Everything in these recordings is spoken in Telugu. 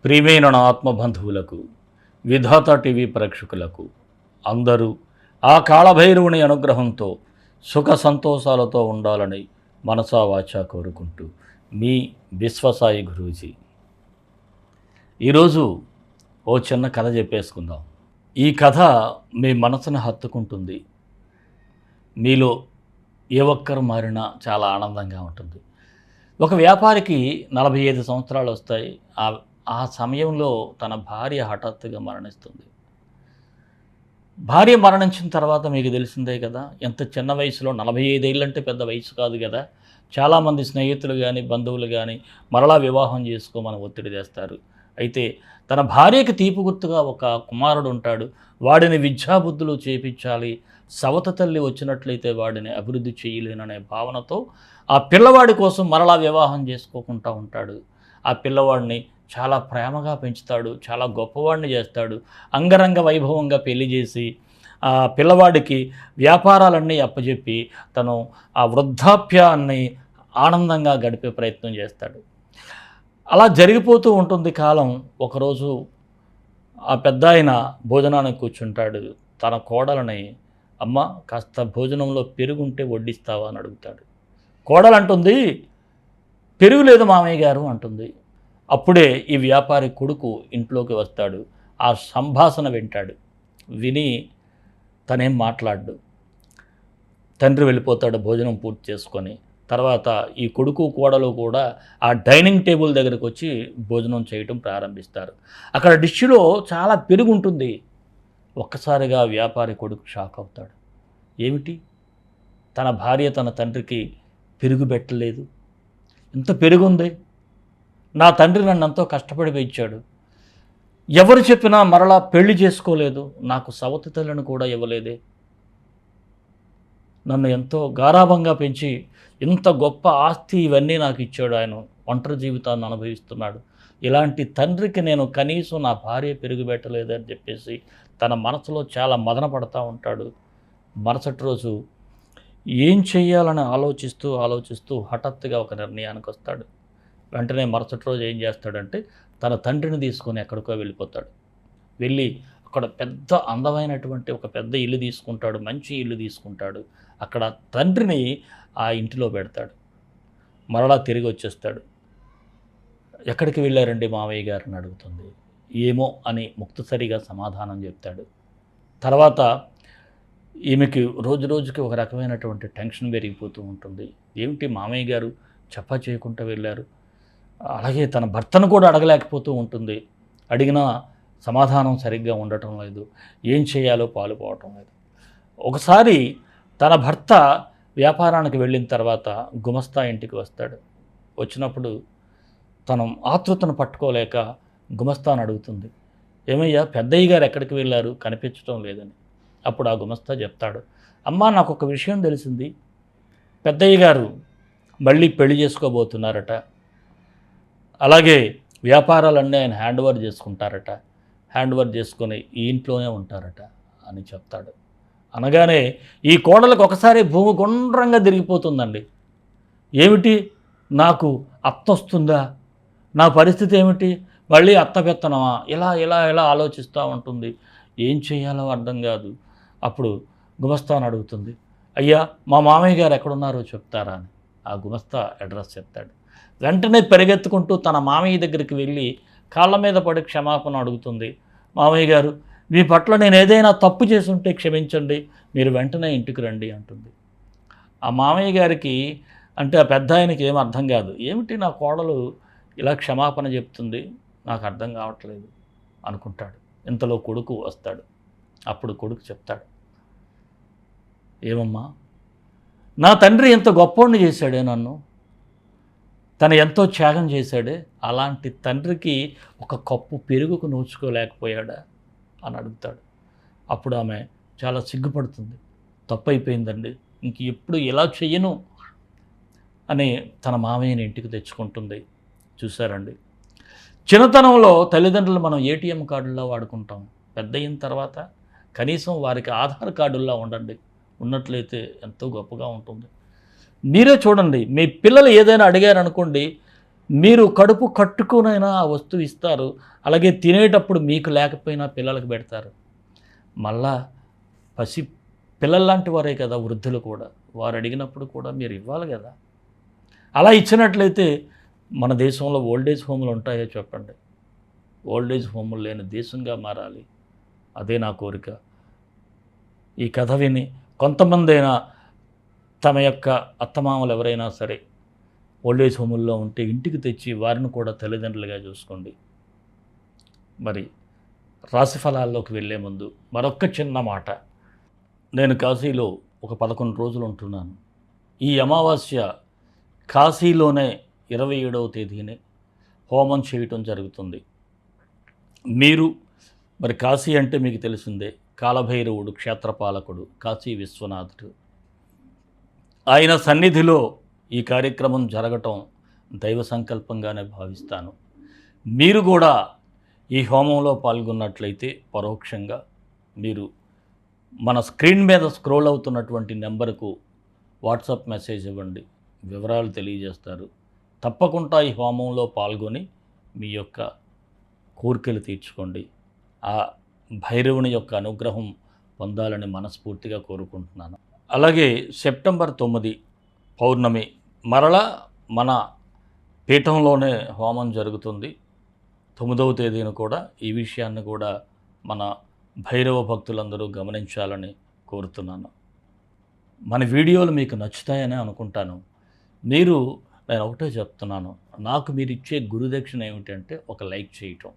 ప్రియమైన నా ఆత్మబంధువులకు, విధాత టీవీ ప్రేక్షకులకు అందరూ ఆ కాళభైరవుని అనుగ్రహంతో సుఖ సంతోషాలతో ఉండాలని మనసా వాచా కోరుకుంటూ మీ విశ్వసాయి గురూజీ. ఈరోజు ఓ చిన్న కథ చెప్పేసుకుందాం. ఈ కథ మీ మనసును హత్తుకుంటుంది. మీలో ఏ ఒక్కరు మారినా చాలా ఆనందంగా ఉంటుంది. ఒక వ్యాపారికి 45 సంవత్సరాలు వస్తాయి. ఆ సమయంలో తన భార్య హఠాత్తుగా మరణిస్తుంది. భార్య మరణించిన తర్వాత మీకు తెలిసిందే కదా, ఎంత చిన్న వయసులో 45 ఏళ్ళంటే పెద్ద వయసు కాదు కదా. చాలామంది స్నేహితులు కానీ బంధువులు కానీ మరలా వివాహం చేసుకోమని ఒత్తిడి చేస్తారు. అయితే తన భార్యకి తీపి గుర్తుగా ఒక కుమారుడు ఉంటాడు. వాడిని విద్యాబుద్ధులు చేపించాలి, సవత తల్లి వచ్చినట్లయితే వాడిని అభివృద్ధి చేయలేననే భావనతో ఆ పిల్లవాడి కోసం మరలా వివాహం చేసుకోకుండా ఉంటాడు. ఆ పిల్లవాడిని చాలా ప్రేమగా పెంచుతాడు, చాలా గొప్పవాడిని చేస్తాడు. అంగరంగ వైభవంగా పెళ్లి చేసి ఆ పిల్లవాడికి వ్యాపారాలన్నీ అప్పచెప్పి తను ఆ వృద్ధాప్యాన్ని ఆనందంగా గడిపే ప్రయత్నం చేస్తాడు. అలా జరిగిపోతూ ఉంటుంది కాలం. ఒకరోజు ఆ పెద్దాయన భోజనానికి కూర్చుంటాడు. తన కోడలని, అమ్మ కాస్త భోజనంలో పెరుగుంటే వడ్డిస్తావా అని అడుగుతాడు. కోడలు అంటుంది, పెరుగు లేదు మామయ్య గారు అంటుంది. అప్పుడే ఈ వ్యాపారి కొడుకు ఇంట్లోకి వస్తాడు. ఆ సంభాషణ వింటాడు. విని తనేం మాట్లాడు. తండ్రి వెళ్ళిపోతాడు భోజనం పూర్తి చేసుకొని. తర్వాత ఈ కొడుకు కోడలు కూడా ఆ డైనింగ్ టేబుల్ దగ్గరకు వచ్చి భోజనం చేయటం ప్రారంభిస్తారు. అక్కడ డిష్లో చాలా పెరుగు ఉంటుంది. ఒక్కసారిగా వ్యాపారి కొడుకు షాక్ అవుతాడు. ఏమిటి, తన భార్య తన తండ్రికి పెరుగు పెట్టలేదు, ఇంత పెరుగుంది, నా తండ్రి నన్ను ఎంతో కష్టపడి పెంచాడు, ఎవరు చెప్పినా మరలా పెళ్లి చేసుకోలేదు, నాకు సవతి తల్లిని కూడా ఇవ్వలేదే, నన్ను ఎంతో గారాభంగా పెంచి ఇంత గొప్ప ఆస్తి ఇవన్నీ నాకు ఇచ్చాడు, ఆయన ఒంటరి జీవితాన్ని అనుభవిస్తున్నాడు, ఇలాంటి తండ్రికి నేను కనీసం నా భార్య పెరుగు పెట్టలేదని చెప్పేసి తన మనసులో చాలా మదన పడతా ఉంటాడు. మరుసటి రోజు ఏం చెయ్యాలని ఆలోచిస్తూ హఠాత్తుగా ఒక నిర్ణయానికి వస్తాడు. వెంటనే మరుసటి రోజు ఏం చేస్తాడంటే తన తండ్రిని తీసుకొని ఎక్కడికో వెళ్ళిపోతాడు. వెళ్ళి అక్కడ పెద్ద అందమైనటువంటి ఒక పెద్ద ఇల్లు తీసుకుంటాడు, మంచి ఇల్లు తీసుకుంటాడు. అక్కడ తండ్రిని ఆ ఇంటిలో పెడతాడు. మరలా తిరిగి వచ్చేస్తాడు. ఎక్కడికి వెళ్ళారండి మావయ్య గారిని అడుగుతుంది. ఏమో అని ముక్తసరిగా సమాధానం చెప్తాడు. తర్వాత ఈమెకి రోజు రోజుకి ఒక రకమైనటువంటి టెన్షన్ పెరిగిపోతూ ఉంటుంది. ఏమిటి మామయ్య గారు చెప్పా చేయకుండా వెళ్ళారు, అలాగే తన భర్తను కూడా అడగలేకపోతూ ఉంటుంది. అడిగినా సమాధానం సరిగ్గా ఉండటం లేదు, ఏం చేయాలో పాలుపోవటం లేదు. ఒకసారి తన భర్త వ్యాపారానికి వెళ్ళిన తర్వాత గుమస్తా ఇంటికి వస్తాడు. వచ్చినప్పుడు తను ఆతృతను పట్టుకోలేక గుమస్తాను అడుగుతుంది, ఏమయ్యా పెద్దయ్య గారు ఎక్కడికి వెళ్ళారు, కనిపించడం లేదని. అప్పుడు ఆ గుమస్తా చెప్తాడు, అమ్మా నాకు ఒక విషయం తెలిసింది, పెద్దయ్య గారు మళ్ళీ పెళ్లి చేసుకోబోతున్నారట, అలాగే వ్యాపారాలన్నీ ఆయన హ్యాండ్ ఓవర్ చేసుకుంటారట, హ్యాండ్ ఓవర్ చేసుకొని ఈ ఇంట్లోనే ఉంటారట అని చెప్తాడు. అనగానే ఈ కోడలకు ఒకసారి భూమి గుండ్రంగా తిరిగిపోతుందండి. ఏమిటి, నాకు అత్త వస్తుందా, నా పరిస్థితి ఏమిటి, మళ్ళీ అత్త పెత్తనమా, ఇలా ఇలా ఇలా ఆలోచిస్తూ ఉంటుంది. ఏం చేయాలో అర్థం కాదు. అప్పుడు గుమస్తాను అడుగుతుంది, అయ్యా మా మామయ్య గారు ఎక్కడున్నారో చెప్తారా అని. ఆ గుమస్తా అడ్రస్ చెప్తాడు. వెంటనే పరిగెత్తుకుంటూ తన మామయ్య దగ్గరికి వెళ్ళి కాళ్ళ మీద పడి క్షమాపణ అడుగుతుంది. మామయ్య గారు మీ పట్ల నేను ఏదైనా తప్పు చేసుంటే క్షమించండి, మీరు వెంటనే ఇంటికి రండి అంటుంది. ఆ మామయ్య గారికి అంటే ఆ పెద్ద ఆయనకి ఏం అర్థం కాదు. ఏమిటి నా కోడలు ఇలా క్షమాపణ చెప్తుంది, నాకు అర్థం కావట్లేదు అనుకుంటాడు. ఇంతలో కొడుకు వస్తాడు. అప్పుడు కొడుకు చెప్తాడు, ఏమమ్మా నా తండ్రి ఎంత గొప్పోడిని చేశాడే నన్ను, తను ఎంతో త్యాగం చేశాడే, అలాంటి తండ్రికి ఒక కప్పు పెరుగుకు నోచుకోలేకపోయాడా అని అడుగుతాడు. అప్పుడు ఆమె చాలా సిగ్గుపడుతుంది. తప్పు అయిపోయిందండి, ఇంక ఎప్పుడు ఇలా చెయ్యను అని తన మామయ్యని ఇంటికి తెచ్చుకుంటుంది. చూసారండి, చిన్నతనంలో తల్లిదండ్రులు మనం ఏటీఎం కార్డుల్లో వాడుకుంటాం, పెద్ద అయిన తర్వాత కనీసం వారికి ఆధార్ కార్డుల్లో ఉండండి, ఉన్నట్లయితే ఎంతో గొప్పగా ఉంటుంది. మీరే చూడండి, మీ పిల్లలు ఏదైనా అడిగారనుకోండి, మీరు కడుపు కట్టుకొనైనా ఆ వస్తువు ఇస్తారు. అలాగే తినేటప్పుడు మీకు లేకపోయినా పిల్లలకు పెడతారు. మళ్ళా పసి పిల్లల్లాంటి వారే కదా వృద్ధులు కూడా. వారు అడిగినప్పుడు కూడా మీరు ఇవ్వాలి గదా! అలా ఇచ్చినట్లయితే మన దేశంలో ఓల్డ్ ఏజ్ హోమ్‌లు ఉంటాయో చెప్పండి? ఓల్డ్ ఏజ్ హోమ్‌లు లేని దేశంగా మారాలి. అదే నా కోరిక. ఈ కథ విని కొంతమందైనా తమ యొక్క అత్తమామలు ఎవరైనా సరే ఓల్డ్ ఏజ్ హోముల్లో ఉంటే ఇంటికి తెచ్చి వారిని కూడా తల్లిదండ్రులుగా చూసుకోండి. మరి రాశి ఫలాల్లోకి వెళ్ళే ముందు మరొక్క చిన్న మాట. నేను కాశీలో ఒక 11 రోజులు ఉంటున్నాను. ఈ అమావాస్య కాశీలోనే 27వ తేదీనే హోమం చేయటం జరుగుతుంది. మీరు మరి కాశీ అంటే మీకు తెలిసిందే. కాలభైరవుడు క్షేత్రపాలకుడు, కాశీ విశ్వనాథుడు. ఆయన సన్నిధిలో ఈ కార్యక్రమం జరగటం దైవ సంకల్పంగానే భావిస్తాను. మీరు కూడా ఈ హోమంలో పాల్గొన్నట్లయితే పరోక్షంగా మీరు మన స్క్రీన్ మీద స్క్రోల్ అవుతున్నటువంటి నెంబర్కు వాట్సాప్ మెసేజ్ ఇవ్వండి. వివరాలు తెలియజేస్తారు. తప్పకుండా ఈ హోమంలో పాల్గొని మీ యొక్క కోరికలు తీర్చుకోండి. ఆ భైరవుని యొక్క అనుగ్రహం పొందాలని మనస్ఫూర్తిగా కోరుకుంటున్నాను. అలాగే సెప్టెంబర్ 9 పౌర్ణమి మరలా మన పీఠంలోనే హోమం జరుగుతుంది. 9వ తేదీన కూడా ఈ విషయాన్ని కూడా మన భైరవ భక్తులందరూ గమనించాలని కోరుతున్నాను. మన వీడియోలు మీకు నచ్చుతాయని అనుకుంటాను. మీరు నేను ఒకటే చెప్తున్నాను. నాకు మీరిచ్చే గురుదక్షిణ ఏమిటంటే ఒక లైక్ చేయటం,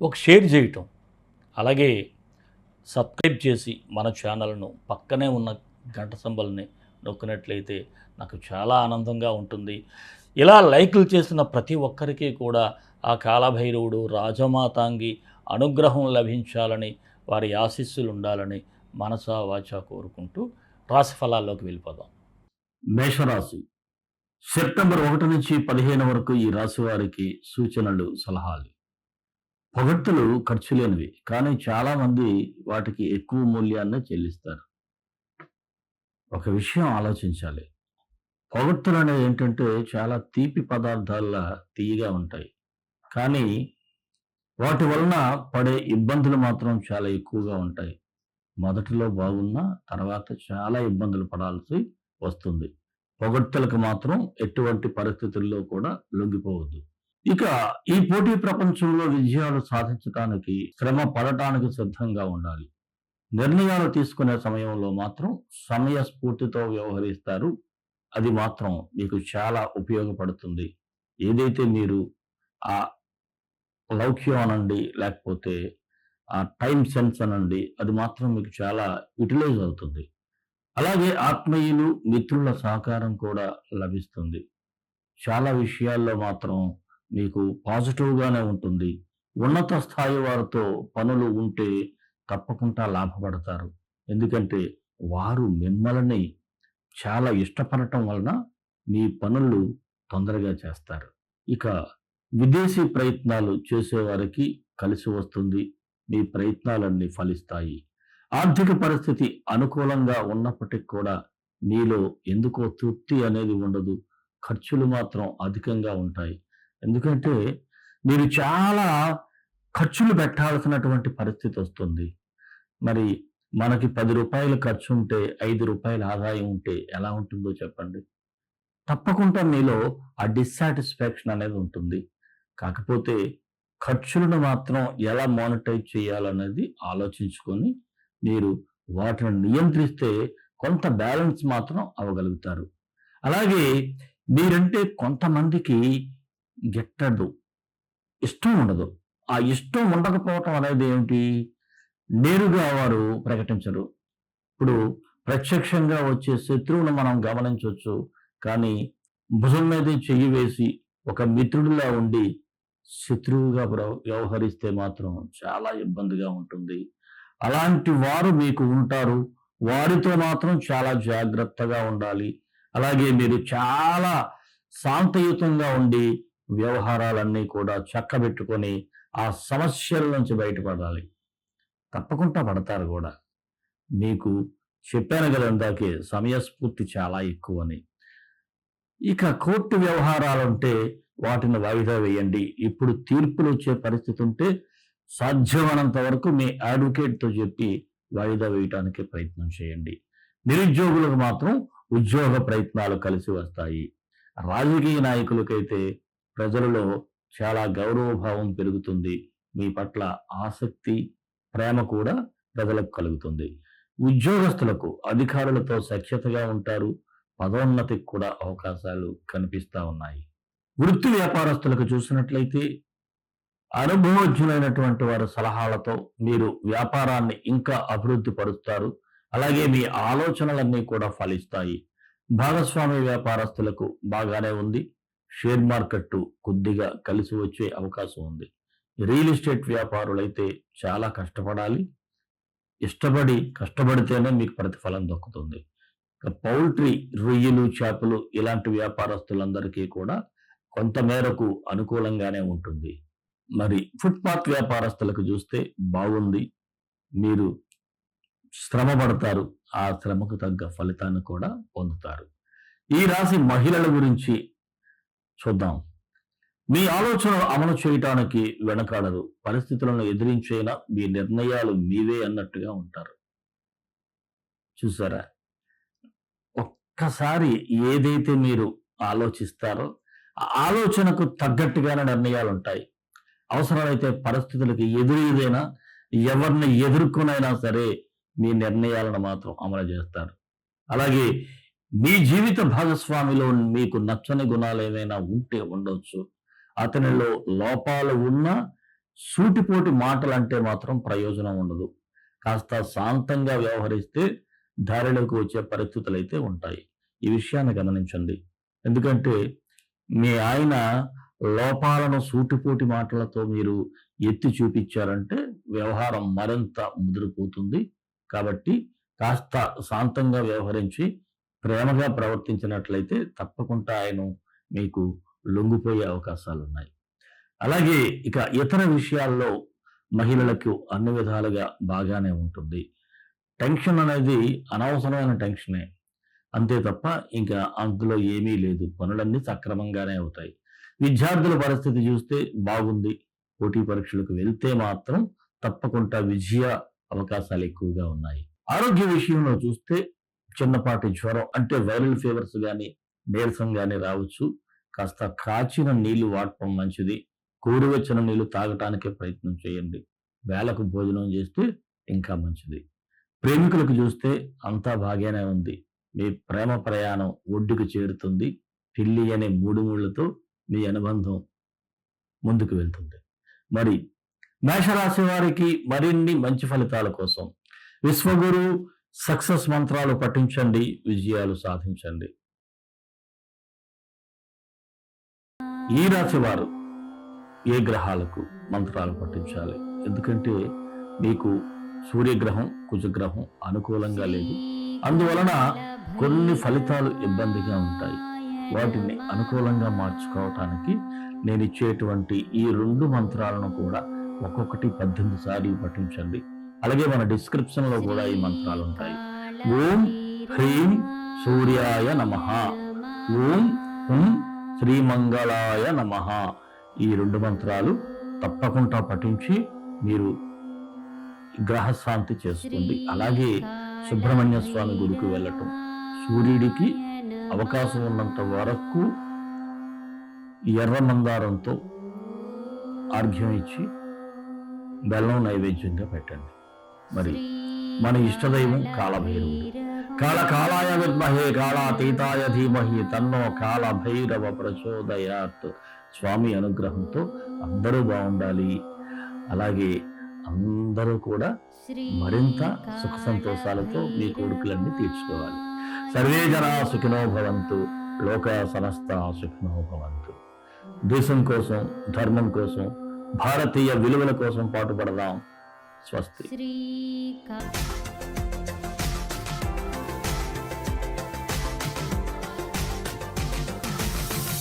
ఒక షేర్ చేయటం, అలాగే సబ్స్క్రైబ్ చేసి మన ఛానల్ను పక్కనే ఉన్న గంట సింబల్ని నొక్కినట్లయితే నాకు చాలా ఆనందంగా ఉంటుంది. ఇలా లైకులు చేసిన ప్రతి ఒక్కరికి కూడా ఆ కాలభైరవుడు రాజమాతాంగి అనుగ్రహం లభించాలని వారి ఆశీస్సులు ఉండాలని మనసా వాచా కోరుకుంటూ రాశి ఫలాల్లోకి వెళ్ళిపోదాం. మేషరాశి సెప్టెంబర్ 1 నుంచి 15 వరకు ఈ రాశి వారికి సూచనలు, సలహాలు. పొగడ్తలు ఖర్చు లేనివి, కానీ చాలామంది వాటికి ఎక్కువ మూల్యాన్ని చెల్లిస్తారు. ఒక విషయం ఆలోచించాలి. పొగడ్తలు అనేవి ఏంటంటే చాలా తీపి పదార్థాల్లా తీయగా ఉంటాయి. కానీ వాటి వలన పడే ఇబ్బందులు మాత్రం చాలా ఎక్కువగా ఉంటాయి. మొదటిలో బాగున్నా తర్వాత చాలా ఇబ్బందులు పడాల్సి వస్తుంది. పొగడ్తలకు మాత్రం ఎటువంటి పరిస్థితుల్లో కూడా లొంగిపోవద్దు. ఇక ఈ పోటీ ప్రపంచంలో విజయాలు సాధించడానికి శ్రమ పడటానికి సిద్ధంగా ఉండాలి. నిర్ణయాలు తీసుకునే సమయంలో మాత్రం సమయస్ఫూర్తితో వ్యవహరిస్తారు. అది మాత్రం మీకు చాలా ఉపయోగపడుతుంది. ఏదైతే మీరు ఆ లౌక్యం అనండి, లేకపోతే ఆ టైమ్ సెన్స్ అనండి, అది మాత్రం మీకు చాలా యుటిలైజ్ అవుతుంది. అలాగే ఆత్మీయులు, మిత్రుల సహకారం కూడా లభిస్తుంది. చాలా విషయాల్లో మాత్రం మీకు పాజిటివ్‌గానే ఉంటుంది. ఉన్నత స్థాయి వారితో పనులు ఉంటే తప్పకుండా లాభపడతారు. ఎందుకంటే వారు మిమ్మల్ని చాలా ఇష్టపడటం వలన మీ పనులు తొందరగా చేస్తారు. ఇక విదేశీ ప్రయత్నాలు చేసేవారికి కలిసి వస్తుంది. మీ ప్రయత్నాలన్నీ ఫలిస్తాయి. ఆర్థిక పరిస్థితి అనుకూలంగా ఉన్నప్పటికి కూడా మీలో ఎందుకో తృప్తి అనేది ఉండదు. ఖర్చులు మాత్రం అధికంగా ఉంటాయి. ఎందుకంటే మీరు చాలా ఖర్చులు పెట్టాల్సినటువంటి పరిస్థితి వస్తుంది. మరి మనకి రూ. 10 ఖర్చుంటే రూ. 5 ఆదాయం ఉంటే ఎలా ఉంటుందో చెప్పండి? తప్పకుండా మీలో ఆ డిస్సాటిస్ఫాక్షన్ అనేది ఉంటుంది. కాకపోతే ఖర్చులను మాత్రం ఎలా మానిటైజ్ చేయాలనేది ఆలోచించుకొని మీరు వాటిని నియంత్రిస్తే కొంత బ్యాలెన్స్ మాత్రం అవ్వగలుగుతారు. అలాగే మీరంటే కొంతమందికి గిట్టదు. ఇష్టం ఉండదు. ఆ ఇష్టం ఉండకపోవటం అనేది ఏమిటి? నేరుగా వారు ప్రకటించరు. ఇప్పుడు ప్రత్యక్షంగా వచ్చే శత్రువును మనం గమనించొచ్చు. కానీ భుజం మీదే చెయ్యి వేసి ఒక మిత్రుడిలా ఉండి శత్రువుగా వ్యవహరిస్తే మాత్రం చాలా ఇబ్బందిగా ఉంటుంది. అలాంటి వారు మీకు ఉంటారు. వారితో మాత్రం చాలా జాగ్రత్తగా ఉండాలి. అలాగే మీరు చాలా శాంతయుతంగా ఉండి వ్యవహారాలన్నీ కూడా చక్కబెట్టుకొని ఆ సమస్యల నుంచి బయటపడాలి. తప్పకుండా పడతారు గూడా. మీకు చెప్పాను గదా! ఇందాకే సమయస్ఫూర్తి చాలా ఎక్కువని. ఇక కోర్టు వ్యవహారాలంటే వాటిని వాయిదా వేయండి. ఇప్పుడు తీర్పులు వచ్చే పరిస్థితి ఉంటే సాధ్యమైనంత వరకు మీ అడ్వకేట్తో చెప్పి వాయిదా వేయటానికి ప్రయత్నం చేయండి. నిరుద్యోగులకు మాత్రం ఉద్యోగ ప్రయత్నాలు కలిసి వస్తాయి. రాజకీయ నాయకులకైతే ప్రజలలో చాలా గౌరవభావం పెరుగుతుంది. మీ పట్ల ఆసక్తి, ప్రేమ కూడా ప్రజలకు కలుగుతుంది. ఉద్యోగస్తులకు అధికారులతో సఖ్యతగా ఉంటారు. పదోన్నతికి కూడా అవకాశాలు కనిపిస్తా ఉన్నాయి. వృత్తి వ్యాపారస్తులకు చూసినట్లయితే అనుభవజ్ఞులైనటువంటి వారి సలహాలతో మీరు వ్యాపారాన్ని ఇంకా అభివృద్ధి పరుస్తారు. అలాగే మీ ఆలోచనలన్నీ కూడా ఫలిస్తాయి. భాగస్వామి వ్యాపారస్తులకు బాగానే ఉంది. షేర్ మార్కెట్ కొద్దిగా కలిసి వచ్చే అవకాశం ఉంది. రియల్ ఎస్టేట్ వ్యాపారులైతే చాలా కష్టపడాలి. కష్టపడితేనే మీకు ప్రతిఫలం దక్కుతుంది. పౌల్ట్రీ, రొయ్యలు, చేపలు ఇలాంటి వ్యాపారస్తులందరికీ కూడా కొంత మేరకు అనుకూలంగానే ఉంటుంది. మరి ఫుట్పాత్ వ్యాపారస్తులకు చూస్తే బాగుంది. మీరు శ్రమ పడతారు. ఆ శ్రమకు తగ్గ ఫలితాన్ని కూడా పొందుతారు. ఈ రాశి మహిళల గురించి చూద్దాం. మీ ఆలోచనలు అమలు చేయటానికి వెనకాడరు. పరిస్థితులను ఎదిరించైనా మీ నిర్ణయాలు మీవే అన్నట్టుగా ఉంటారు. చూసారా? ఒక్కసారి ఏదైతే మీరు ఆలోచిస్తారో ఆ ఆలోచనకు తగ్గట్టుగానే నిర్ణయాలు ఉంటాయి. అవసరమైతే పరిస్థితులకు ఎదురైనా ఎవరిని ఎదుర్కొనైనా సరే మీ నిర్ణయాలను మాత్రం అమలు చేస్తారు. అలాగే మీ జీవిత భాగస్వామిలో మీకు నచ్చని గుణాలు ఏమైనా ఉంటే ఉండొచ్చు. అతనిలో లోపాలు ఉన్నా సూటిపోటి మాటలంటే మాత్రం ప్రయోజనం ఉండదు. కాస్త శాంతంగా వ్యవహరిస్తే దారిలోకి వచ్చే పరిస్థితులు అయితే ఉంటాయి. ఈ విషయాన్ని గమనించండి. ఎందుకంటే మీ ఆయన లోపాలను సూటిపోటి మాటలతో మీరు ఎత్తి చూపించారంటే వ్యవహారం మరింత ముదిరిపోతుంది. కాబట్టి కాస్త శాంతంగా వ్యవహరించి ప్రేమగా ప్రవర్తించినట్లయితే తప్పకుండా ఆయన మీకు లొంగిపోయే అవకాశాలు ఉన్నాయి. అలాగే ఇక ఇతర విషయాల్లో మహిళలకు అన్ని విధాలుగా బాగానే ఉంటుంది. టెన్షన్ అనేది అనవసరమైన టెన్షనే, అంతే తప్ప ఇంకా అందులో ఏమీ లేదు. పనులన్నీ సక్రమంగానే అవుతాయి. విద్యార్థుల పరిస్థితి చూస్తే బాగుంది. పోటీ పరీక్షలకు వెళ్తే మాత్రం తప్పకుండా విజయ అవకాశాలు ఎక్కువగా ఉన్నాయి. ఆరోగ్య విషయంలో చూస్తే చిన్నపాటి జ్వరం అంటే వైరల్ ఫీవర్స్ కానీ నీరసం కానీ రావచ్చు. కాస్త కాచిన నీళ్లు వాడటం మంచిది. గోరువెచ్చని నీళ్లు తాగటానికే ప్రయత్నం చేయండి. వేళకు భోజనం చేస్తే ఇంకా మంచిది. ప్రేమికులకు చూస్తే అంతా బాగానే ఉంది. మీ ప్రేమ ప్రయాణం ఒడ్డుకు చేరుతుంది. పిల్లి అనే మూడు ముళ్ళతో మీ అనుబంధం ముందుకు వెళ్తుంది. మరి మేషరాశి వారికి మరిన్ని మంచి ఫలితాల కోసం విశ్వగురు సక్సెస్ మంత్రాలు పఠించండి, విజయాలు సాధించండి. ఈ రాశి వారు ఏ గ్రహాలకు మంత్రాలు పఠించాలి? ఎందుకంటే మీకు సూర్యగ్రహం, కుజగ్రహం అనుకూలంగా లేదు. అందువలన కొన్ని ఫలితాలు ఇబ్బందిగా ఉంటాయి. వాటిని అనుకూలంగా మార్చుకోవటానికి నేను ఇచ్చేటువంటి ఈ 2 మంత్రాలను కూడా ఒక్కొక్కటి 18 సార్లు పఠించండి. అలాగే మన డిస్క్రిప్షన్ లో కూడా ఈ మంత్రాలు ఉంటాయి. ఓం హ్రీం సూర్యాయ నమః, ఓం హుం శ్రీమంగళాయ నమః. ఈ 2 మంత్రాలు తప్పకుండా పఠించి మీరు గ్రహశాంతి చేసుకోండి. అలాగే సుబ్రహ్మణ్య స్వామి గుడికి వెళ్ళటం, సూర్యుడికి అవకాశం ఉన్నంత వరకు ఎర్ర మందారంతో ఆర్ఘ్యం ఇచ్చి బెల్లం నైవేద్యంగా పెట్టండి. మరి మన ఇష్టదైవం కాలభైరవుడు. కాళాయ విద్మహే కాళాతీతాయ ధీమహి తన్నో కాళభైరవ ప్రచోదయాత్. స్వామి అనుగ్రహంతో అందరూ బాగుండాలి. అలాగే అందరూ కూడా మరింత సుఖ సంతోషాలతో మీ కోరికలన్నీ తీర్చుకోవాలి. సర్వే జనా సుఖినో భవంతు, లోక సమస్త సుఖినో భవంతు. దేశం కోసం, ధర్మం కోసం, భారతీయ విలువల కోసం పాటుపడదాం. స్వస్తి.